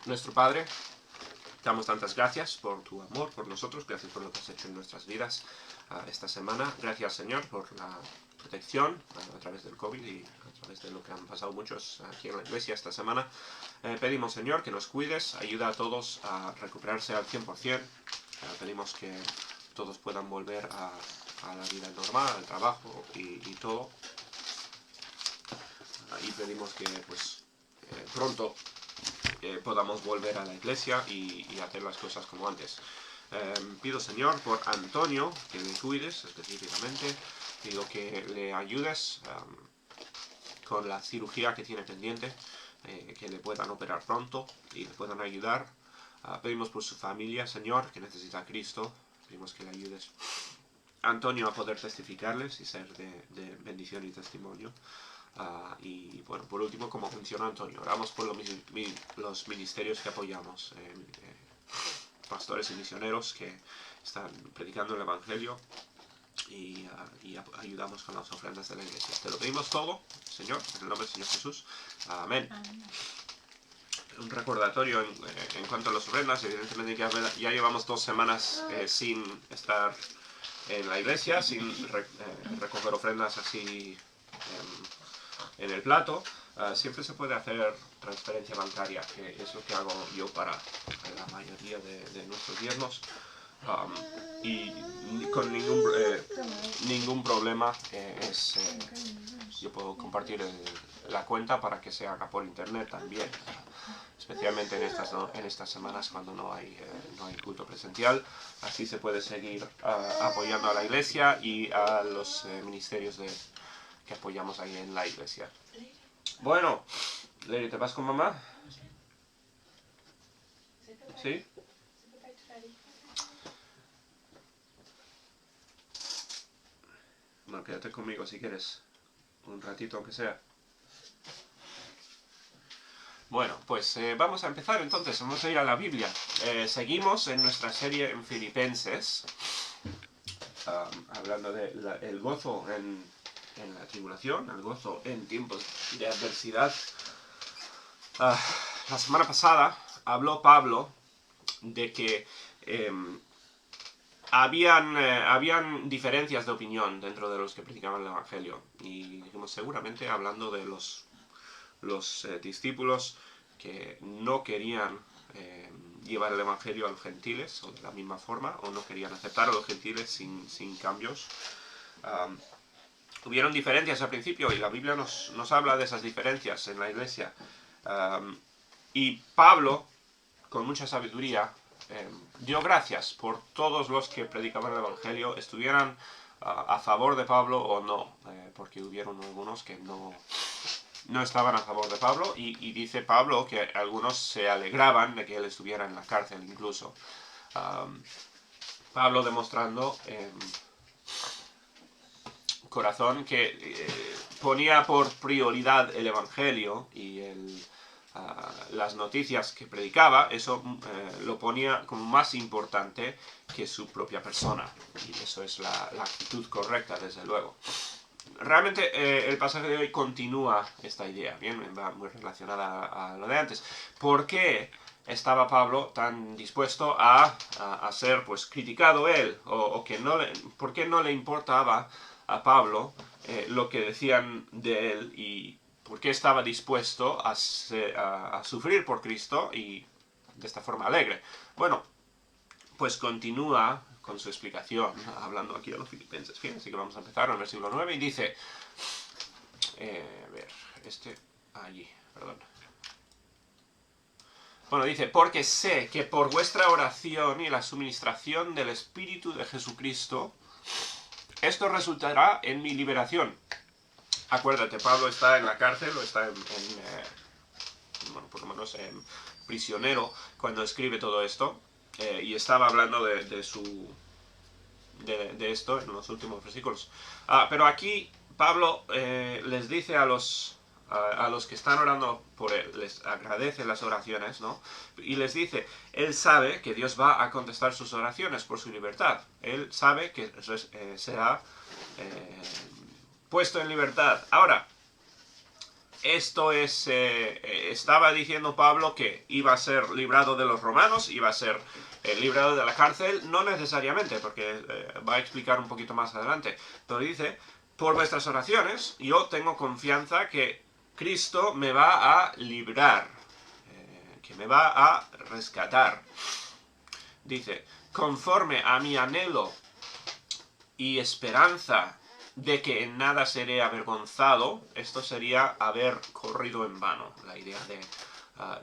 Nuestro Padre, damos tantas gracias por tu amor por nosotros, gracias por lo que has hecho en nuestras vidas esta semana. Gracias, Señor, por la protección a través del COVID y a través de lo que han pasado muchos aquí en la iglesia esta semana. Pedimos, Señor, que nos cuides, ayuda a todos a recuperarse al 100%. Pedimos que todos puedan volver a la vida normal, al trabajo y todo. Y pedimos que pues pronto podamos volver a la iglesia y hacer las cosas como antes. Pido, Señor, por Antonio, que le cuides específicamente. Pido que le ayudes con la cirugía que tiene pendiente, que le puedan operar pronto y le puedan ayudar. Pedimos por su familia, Señor, que necesita a Cristo. Pedimos que le ayudes a Antonio a poder testificarles y ser de bendición y testimonio. Y bueno, por último, como menciona Antonio, oramos por los ministerios que apoyamos, pastores y misioneros que están predicando el Evangelio y ayudamos con las ofrendas de la iglesia. Te lo pedimos todo, Señor, en el nombre del Señor Jesús. Amén. Un recordatorio en cuanto a las ofrendas. Evidentemente ya llevamos 2 semanas sin estar en la iglesia, sin recoger ofrendas así en el plato. Siempre se puede hacer transferencia bancaria, que es lo que hago yo para la mayoría de nuestros diezmos. Y con ningún problema yo puedo compartir la cuenta para que se haga por internet también, especialmente en estas semanas cuando no hay culto presencial. Así se puede seguir apoyando a la iglesia y a los ministerios que apoyamos ahí en la iglesia. Bueno, Lady, ¿te vas con mamá? ¿Sí? Bueno, quédate conmigo si quieres, un ratito aunque sea. Bueno, pues vamos a empezar entonces, vamos a ir a la Biblia. Seguimos en nuestra serie en Filipenses, hablando del gozo en la tribulación, el gozo en tiempos de adversidad. La semana pasada habló Pablo de que habían diferencias de opinión dentro de los que predicaban el Evangelio. Y dijimos, seguramente hablando de los discípulos que no querían llevar el Evangelio a los gentiles, o de la misma forma, o no querían aceptar a los gentiles sin cambios. Hubieron diferencias al principio, y la Biblia nos habla de esas diferencias en la iglesia. Y Pablo, con mucha sabiduría, dio gracias por todos los que predicaban el Evangelio, estuvieran a favor de Pablo o no, porque hubieron algunos que no estaban a favor de Pablo, y dice Pablo que algunos se alegraban de que él estuviera en la cárcel incluso. Pablo demostrando corazón que ponía por prioridad el Evangelio y las noticias que predicaba, eso lo ponía como más importante que su propia persona. Y eso es la actitud correcta, desde luego. Realmente el pasaje de hoy continúa esta idea, bien, va muy relacionada a lo de antes. ¿Por qué estaba Pablo tan dispuesto a ser pues criticado él? ¿Por qué no le importaba a Pablo lo que decían de él, y por qué estaba dispuesto a sufrir por Cristo y de esta forma alegre? Bueno, pues continúa con su explicación, hablando aquí a los filipenses. Bien, así que vamos a empezar en el versículo 9 y dice, Bueno, dice, porque sé que por vuestra oración y la suministración del Espíritu de Jesucristo, esto resultará en mi liberación. Acuérdate, Pablo está en la cárcel, o está bueno, por lo menos prisionero cuando escribe todo esto, y estaba hablando de esto en los últimos versículos. Pero aquí Pablo les dice a los que están orando por él, les agradece las oraciones, ¿no? Y les dice, él sabe que Dios va a contestar sus oraciones por su libertad. Él sabe que será puesto en libertad. Ahora, esto es, estaba diciendo Pablo que iba a ser librado de los romanos, iba a ser librado de la cárcel, no necesariamente, porque va a explicar un poquito más adelante, pero dice, por vuestras oraciones, yo tengo confianza que Cristo me va a librar, que me va a rescatar. Dice, conforme a mi anhelo y esperanza de que en nada seré avergonzado, esto sería haber corrido en vano, la idea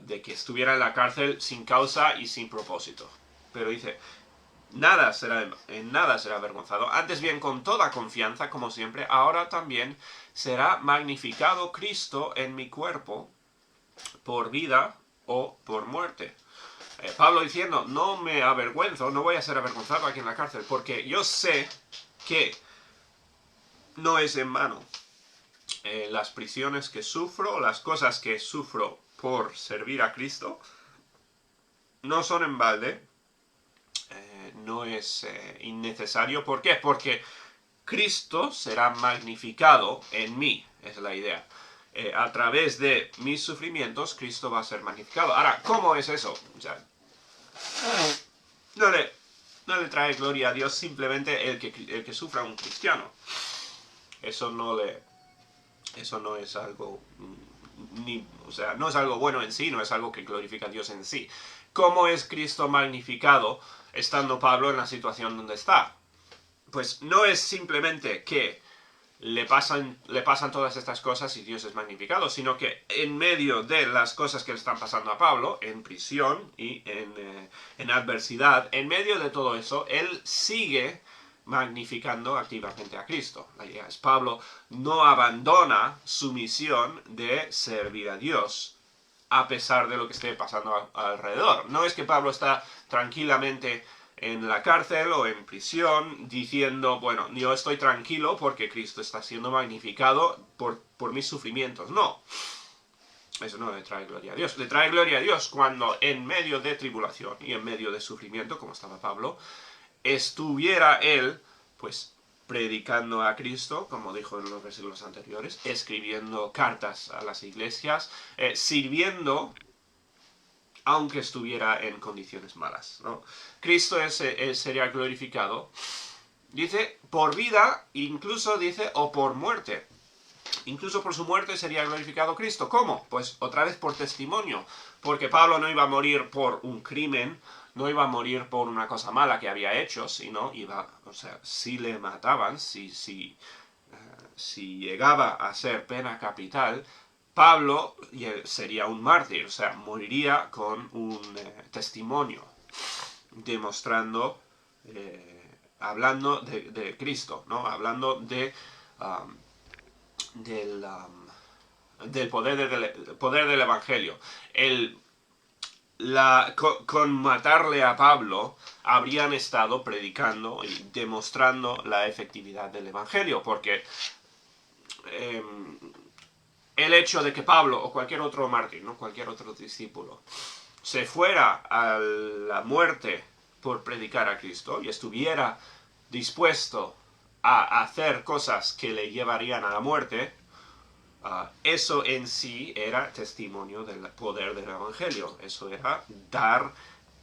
de que estuviera en la cárcel sin causa y sin propósito. Pero dice, en nada será avergonzado, antes bien con toda confianza, como siempre, ahora también será magnificado Cristo en mi cuerpo, por vida o por muerte. Pablo diciendo, no me avergüenzo, no voy a ser avergonzado aquí en la cárcel, porque yo sé que no es en vano. Las prisiones que sufro, las cosas que sufro por servir a Cristo, no son en balde, no es innecesario. ¿Por qué? Porque Cristo será magnificado en mí, es la idea. A través de mis sufrimientos, Cristo va a ser magnificado. Ahora, ¿cómo es eso? O sea, no le trae gloria a Dios simplemente el que sufra un cristiano. Eso no es algo o sea, no es algo bueno en sí, no es algo que glorifica a Dios en sí. ¿Cómo es Cristo magnificado estando Pablo en la situación donde está? Pues no es simplemente que le pasan todas estas cosas y Dios es magnificado, sino que en medio de las cosas que le están pasando a Pablo, en prisión y en adversidad, en medio de todo eso, él sigue magnificando activamente a Cristo. La idea es, Pablo no abandona su misión de servir a Dios, a pesar de lo que esté pasando alrededor. No es que Pablo está tranquilamente en la cárcel o en prisión diciendo, bueno, yo estoy tranquilo porque Cristo está siendo magnificado por mis sufrimientos. No, eso no le trae gloria a Dios. Le trae gloria a Dios cuando en medio de tribulación y en medio de sufrimiento, como estaba Pablo, estuviera él, pues, predicando a Cristo, como dijo en los versículos anteriores, escribiendo cartas a las iglesias, sirviendo, aunque estuviera en condiciones malas, ¿no? Cristo sería glorificado, dice, por vida, incluso dice, o por muerte. Incluso por su muerte sería glorificado Cristo. ¿Cómo? Pues otra vez por testimonio. Porque Pablo no iba a morir por un crimen, no iba a morir por una cosa mala que había hecho, sino o sea, si le mataban, si llegaba a ser pena capital, Pablo sería un mártir, o sea, moriría con un testimonio, demostrando, hablando de Cristo, ¿no? Hablando del poder del Evangelio. Con matarle a Pablo habrían estado predicando y demostrando la efectividad del Evangelio, porque el hecho de que Pablo o cualquier otro mártir, ¿no? Cualquier otro discípulo, se fuera a la muerte por predicar a Cristo y estuviera dispuesto a hacer cosas que le llevarían a la muerte, eso en sí era testimonio del poder del Evangelio. Eso era dar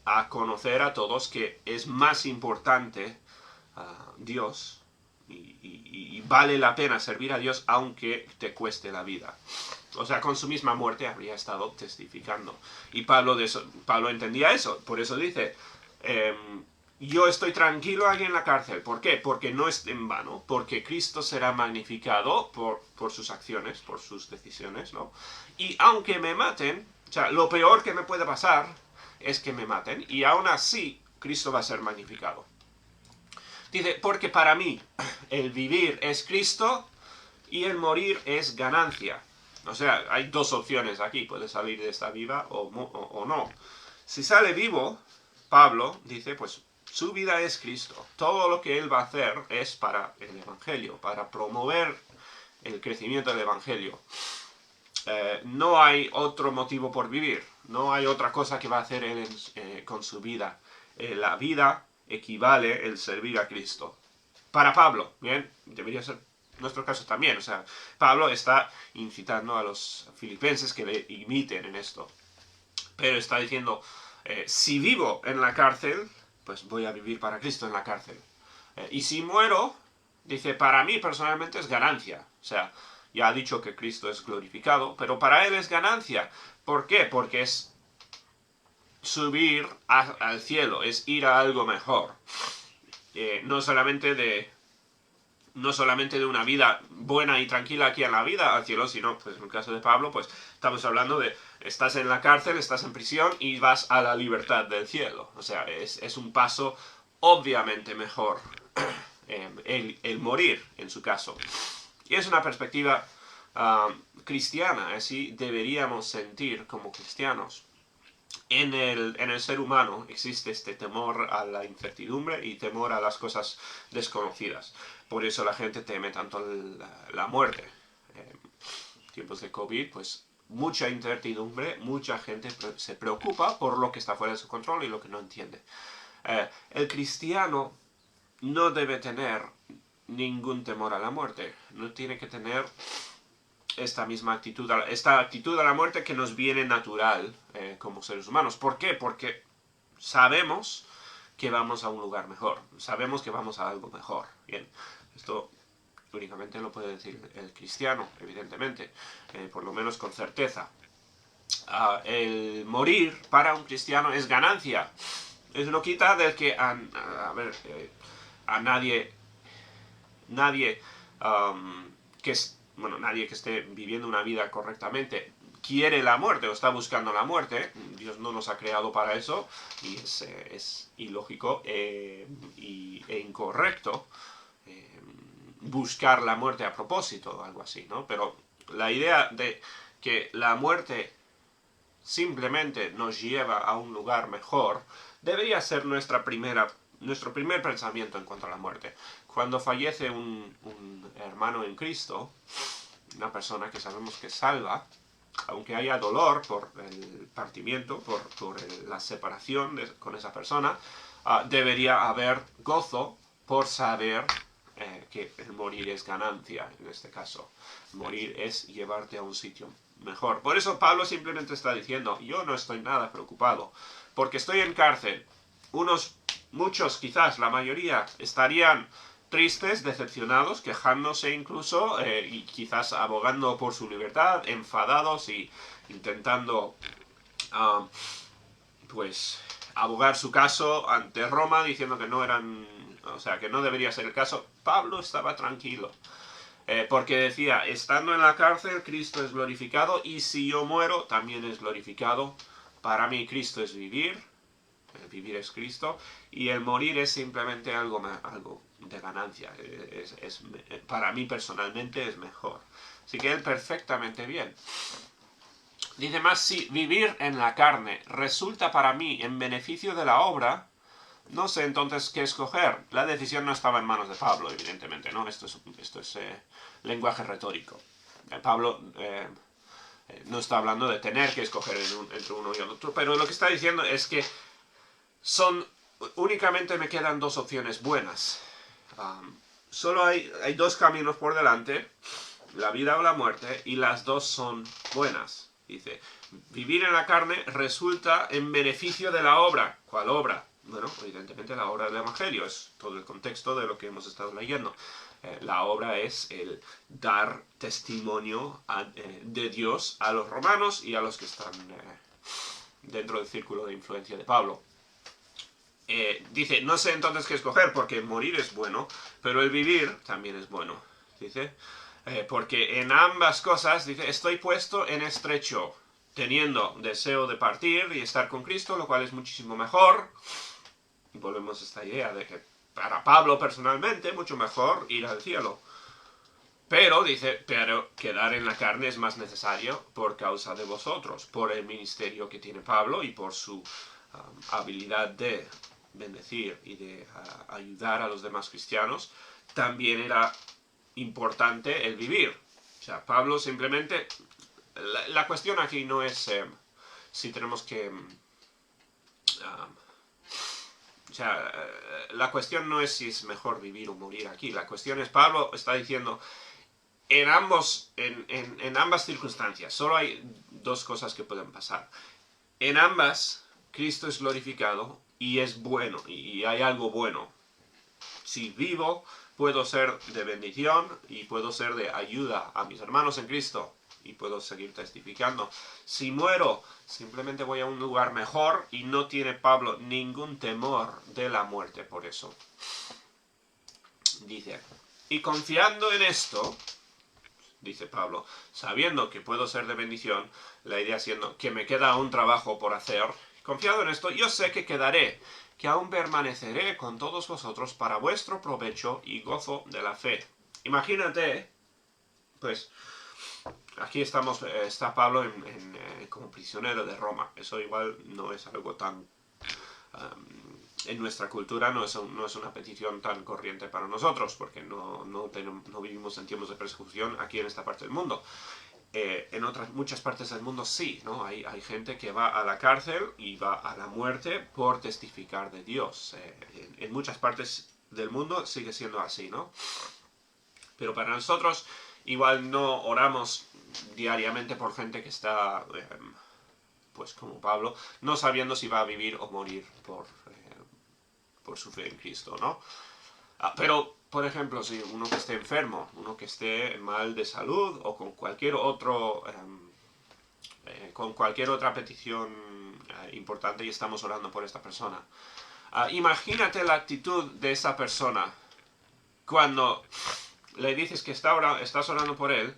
a conocer a todos que es más importante Dios y vale la pena servir a Dios aunque te cueste la vida. O sea, con su misma muerte habría estado testificando. Y Pablo entendía eso. Por eso dice, yo estoy tranquilo aquí en la cárcel. ¿Por qué? Porque no es en vano. Porque Cristo será magnificado por sus acciones, por sus decisiones, ¿no? Y aunque me maten, o sea, lo peor que me puede pasar es que me maten. Y aún así, Cristo va a ser magnificado. Dice, porque para mí el vivir es Cristo y el morir es ganancia. O sea, hay dos opciones aquí. Puede salir de esta viva o no. Si sale vivo, Pablo dice, pues su vida es Cristo. Todo lo que él va a hacer es para el Evangelio, para promover el crecimiento del Evangelio. No hay otro motivo por vivir. No hay otra cosa que va a hacer él con su vida. La vida equivale el servir a Cristo. Para Pablo, bien, debería ser nuestro caso también. O sea, Pablo está incitando a los filipenses que le imiten en esto. Pero está diciendo, si vivo en la cárcel, pues voy a vivir para Cristo en la cárcel. Y si muero, dice, para mí personalmente es ganancia. O sea, ya ha dicho que Cristo es glorificado, pero para él es ganancia. ¿Por qué? Porque es subir al cielo, es ir a algo mejor. No solamente de una vida buena y tranquila aquí en la vida al cielo, sino, pues en el caso de Pablo, pues estamos hablando de estás en la cárcel, estás en prisión y vas a la libertad del cielo. O sea, es un paso obviamente mejor el morir, en su caso. Y es una perspectiva cristiana, así deberíamos sentir como cristianos. En el ser humano existe este temor a la incertidumbre y temor a las cosas desconocidas. Por eso la gente teme tanto la muerte. En tiempos de COVID, pues mucha incertidumbre, mucha gente se preocupa por lo que está fuera de su control y lo que no entiende. El cristiano no debe tener ningún temor a la muerte. No tiene que tener esta misma actitud, esta actitud a la muerte que nos viene natural como seres humanos. ¿Por qué? Porque sabemos que vamos a un lugar mejor, sabemos que vamos a algo mejor. Bien, esto únicamente lo puede decir el cristiano, evidentemente, por lo menos con certeza. El morir para un cristiano es ganancia. Eso no quita del que a nadie nadie que esté viviendo una vida correctamente quiere la muerte o está buscando la muerte. Dios no nos ha creado para eso y es ilógico e incorrecto buscar la muerte a propósito o algo así, ¿no? Pero la idea de que la muerte simplemente nos lleva a un lugar mejor debería ser nuestro primer pensamiento en cuanto a la muerte. Cuando fallece un hermano en Cristo, una persona que sabemos que salva, aunque haya dolor por el partimiento, por la separación con esa persona, debería haber gozo por saber que el morir es ganancia, en este caso. Morir es llevarte a un sitio mejor. Por eso Pablo simplemente está diciendo, yo no estoy nada preocupado, porque estoy en cárcel. Muchos, quizás la mayoría, estarían tristes, decepcionados, quejándose incluso, y quizás abogando por su libertad, enfadados y intentando, pues, abogar su caso ante Roma, diciendo que que no debería ser el caso. Pablo estaba tranquilo, porque decía, estando en la cárcel, Cristo es glorificado, y si yo muero, también es glorificado. Para mí Cristo es vivir es Cristo, y el morir es simplemente algo de ganancia. Para mí personalmente es mejor. Así que él perfectamente bien. Dice más, si vivir en la carne resulta para mí en beneficio de la obra, no sé entonces qué escoger. La decisión no estaba en manos de Pablo, evidentemente, ¿no? Esto es lenguaje retórico. Pablo no está hablando de tener que escoger entre uno y otro, pero lo que está diciendo es que únicamente me quedan dos opciones buenas. Solo hay dos caminos por delante, la vida o la muerte, y las dos son buenas. Dice, vivir en la carne resulta en beneficio de la obra. ¿Cuál obra? Bueno, evidentemente la obra del Evangelio, es todo el contexto de lo que hemos estado leyendo. La obra es el dar testimonio de Dios a los romanos y a los que están dentro del círculo de influencia de Pablo. Dice, no sé entonces qué escoger, porque morir es bueno, pero el vivir también es bueno. Dice, porque en ambas cosas, dice, estoy puesto en estrecho, teniendo deseo de partir y estar con Cristo, lo cual es muchísimo mejor. Y volvemos a esta idea de que para Pablo personalmente, mucho mejor ir al cielo. Pero, dice, pero quedar en la carne es más necesario por causa de vosotros, por el ministerio que tiene Pablo y por su habilidad de bendecir y de ayudar a los demás cristianos. También era importante el vivir. O sea, Pablo simplemente... La cuestión aquí no es si tenemos que... sea, la cuestión no es si es mejor vivir o morir aquí. La cuestión es, Pablo está diciendo, en ambas circunstancias, solo hay dos cosas que pueden pasar. En ambas, Cristo es glorificado y es bueno, y hay algo bueno. Si vivo, puedo ser de bendición y puedo ser de ayuda a mis hermanos en Cristo y puedo seguir testificando. Si muero, simplemente voy a un lugar mejor y no tiene Pablo ningún temor de la muerte por eso. Dice, y confiando en esto, dice Pablo, sabiendo que puedo ser de bendición, la idea siendo que me queda un trabajo por hacer, confiado en esto, yo sé que quedaré, que aún permaneceré con todos vosotros para vuestro provecho y gozo de la fe. Imagínate, pues, aquí está Pablo como prisionero de Roma. Eso igual no es algo tan... en nuestra cultura no es una petición tan corriente para nosotros, porque no vivimos en tiempos de persecución aquí en esta parte del mundo. En muchas partes del mundo sí, ¿no? Hay gente que va a la cárcel y va a la muerte por testificar de Dios. En muchas partes del mundo sigue siendo así, ¿no? Pero para nosotros igual no oramos diariamente por gente que está, pues como Pablo, no sabiendo si va a vivir o morir por su fe en Cristo, ¿no? Pero, por ejemplo, si uno que esté enfermo, uno que esté mal de salud o con cualquier otra petición importante y estamos orando por esta persona. Imagínate la actitud de esa persona cuando le dices que estás orando por él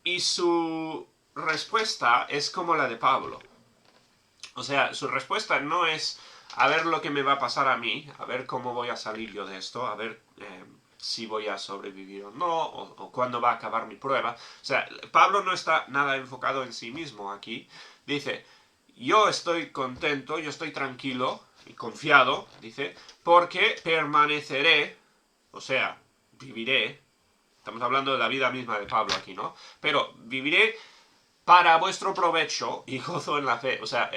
y su respuesta es como la de Pablo. O sea, su respuesta no es a ver lo que me va a pasar a mí, a ver cómo voy a salir yo de esto, a ver si voy a sobrevivir o no, o cuándo va a acabar mi prueba. O sea, Pablo no está nada enfocado en sí mismo aquí. Dice, yo estoy contento, yo estoy tranquilo y confiado, dice, porque permaneceré, o sea, viviré. Estamos hablando de la vida misma de Pablo aquí, ¿no? Pero viviré para vuestro provecho y gozo en la fe. O sea,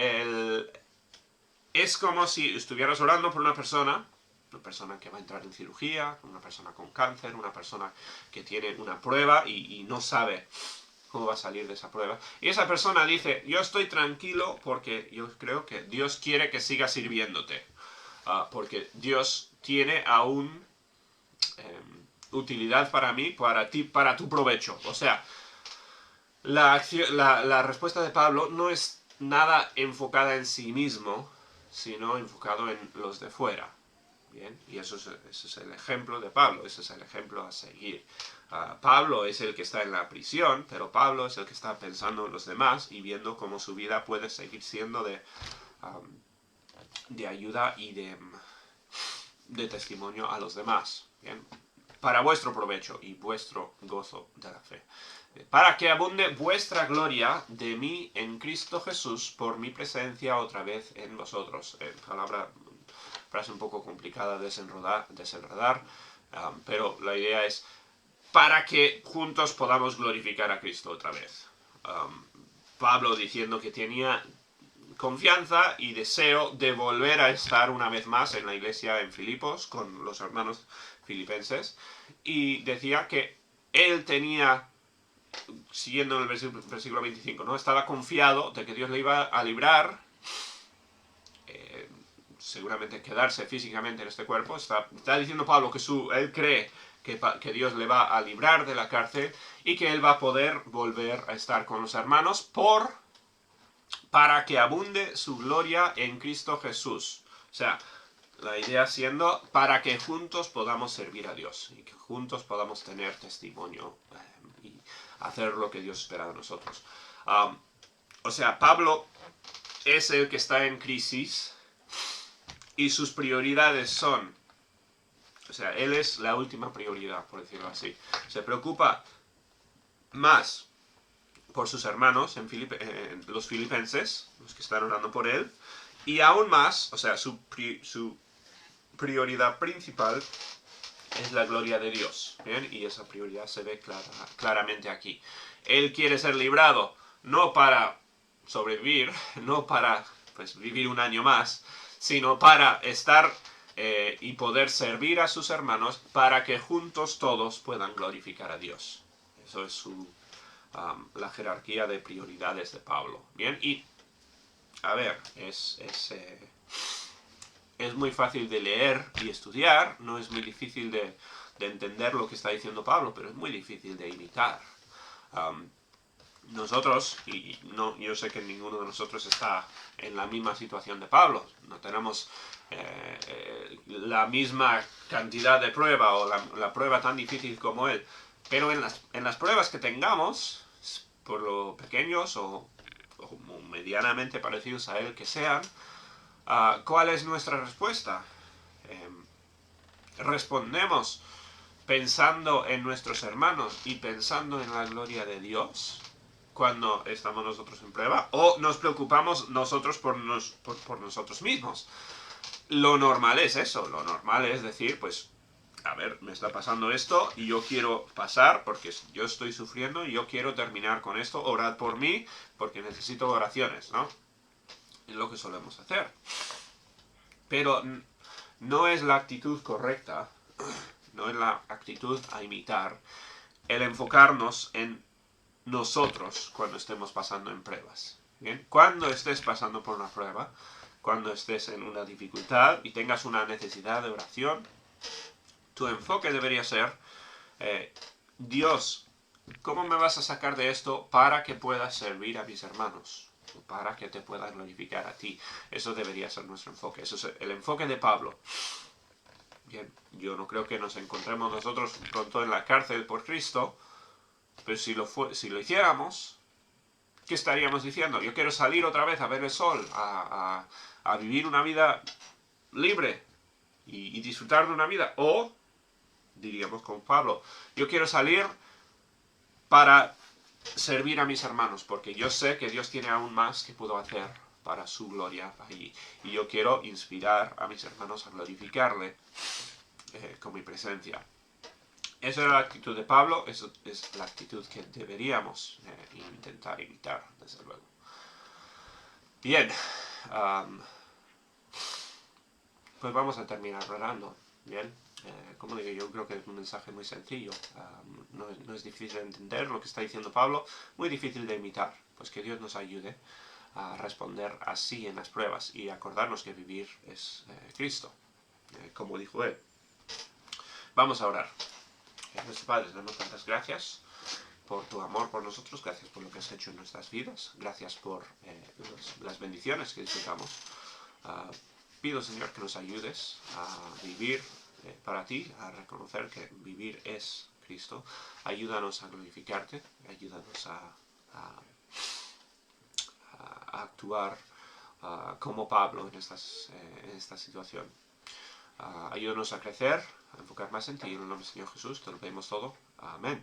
es como si estuvieras orando por una persona que va a entrar en cirugía, una persona con cáncer, una persona que tiene una prueba y no sabe cómo va a salir de esa prueba. Y esa persona dice, yo estoy tranquilo porque yo creo que Dios quiere que siga sirviéndote. Porque Dios tiene aún utilidad para mí, para ti, para tu provecho. O sea, la respuesta de Pablo no es nada enfocada en sí mismo, sino enfocado en los de fuera. Bien, y ese es el ejemplo de Pablo, ese es el ejemplo a seguir. Pablo es el que está en la prisión, pero Pablo es el que está pensando en los demás y viendo cómo su vida puede seguir siendo de ayuda y de testimonio a los demás. Bien, para vuestro provecho y vuestro gozo de la fe. Para que abunde vuestra gloria de mí en Cristo Jesús por mi presencia otra vez en vosotros. Frase un poco complicada de desenredar, pero la idea es para que juntos podamos glorificar a Cristo otra vez. Pablo diciendo que tenía confianza y deseo de volver a estar una vez más en la iglesia en Filipos con los hermanos filipenses y decía que él tenía, siguiendo en el versículo 25, ¿no? Estaba confiado de que Dios le iba a librar, seguramente quedarse físicamente en este cuerpo. Está diciendo Pablo que él cree que Dios le va a librar de la cárcel y que él va a poder volver a estar con los hermanos para que abunde su gloria en Cristo Jesús. O sea, la idea siendo para que juntos podamos servir a Dios y que juntos podamos tener testimonio y hacer lo que Dios espera de nosotros. O sea, Pablo es el que está en crisis y sus prioridades son, o sea, él es la última prioridad, por decirlo así. Se preocupa más por sus hermanos, los filipenses, los que están orando por él, y aún más, o sea, su prioridad principal es la gloria de Dios, ¿bien? Y esa prioridad se ve claramente aquí. Él quiere ser librado, no para sobrevivir, no para vivir un año más, sino para estar y poder servir a sus hermanos para que juntos todos puedan glorificar a Dios. Eso es la jerarquía de prioridades de Pablo. Bien, y a ver, es muy fácil de leer y estudiar, no es muy difícil de entender lo que está diciendo Pablo, pero es muy difícil de imitar. Nosotros, y no, yo sé que ninguno de nosotros está en la misma situación de Pablo, no tenemos la misma cantidad de prueba o la prueba tan difícil como él, pero en las pruebas que tengamos, por lo pequeños o medianamente parecidos a él que sean, ¿cuál es nuestra respuesta? ¿Respondemos pensando en nuestros hermanos y pensando en la gloria de Dios cuando estamos nosotros en prueba? ¿O nos preocupamos nosotros por nosotros mismos? Lo normal es eso, lo normal es decir, pues, a ver, me está pasando esto y yo quiero pasar porque yo estoy sufriendo y yo quiero terminar con esto, orad por mí porque necesito oraciones, ¿no? Es lo que solemos hacer. Pero no es la actitud correcta, no es la actitud a imitar, el enfocarnos en nosotros cuando estemos pasando en pruebas. ¿Bien? Cuando estés pasando por una prueba, cuando estés en una dificultad y tengas una necesidad de oración, tu enfoque debería ser, Dios, ¿cómo me vas a sacar de esto para que puedas servir a mis hermanos? Para que te pueda glorificar a ti. Eso debería ser nuestro enfoque. Eso es el enfoque de Pablo. Bien, yo no creo que nos encontremos nosotros pronto en la cárcel por Cristo, pero si lo hiciéramos, ¿qué estaríamos diciendo? Yo quiero salir otra vez a ver el sol, a vivir una vida libre y disfrutar de una vida. O, diríamos con Pablo, yo quiero salir para servir a mis hermanos, porque yo sé que Dios tiene aún más que puedo hacer para su gloria allí. Y yo quiero inspirar a mis hermanos a glorificarle con mi presencia. Esa era la actitud de Pablo, esa es la actitud que deberíamos intentar imitar, desde luego. Bien, pues vamos a terminar orando. Bien, como digo, yo creo que es un mensaje muy sencillo, no es difícil de entender lo que está diciendo Pablo, muy difícil de imitar, pues que Dios nos ayude a responder así en las pruebas y acordarnos que vivir es Cristo, como dijo él. Vamos a orar. Nuestro Padre, damos tantas gracias por tu amor por nosotros, gracias por lo que has hecho en nuestras vidas, gracias por las bendiciones que disfrutamos. Pido, Señor, que nos ayudes a vivir para ti, a reconocer que vivir es Cristo. Ayúdanos a glorificarte, ayúdanos a actuar como Pablo en esta situación. Ayúdanos a crecer, a enfocar más en ti. En el nombre del Señor Jesús te lo pedimos todo. Amén.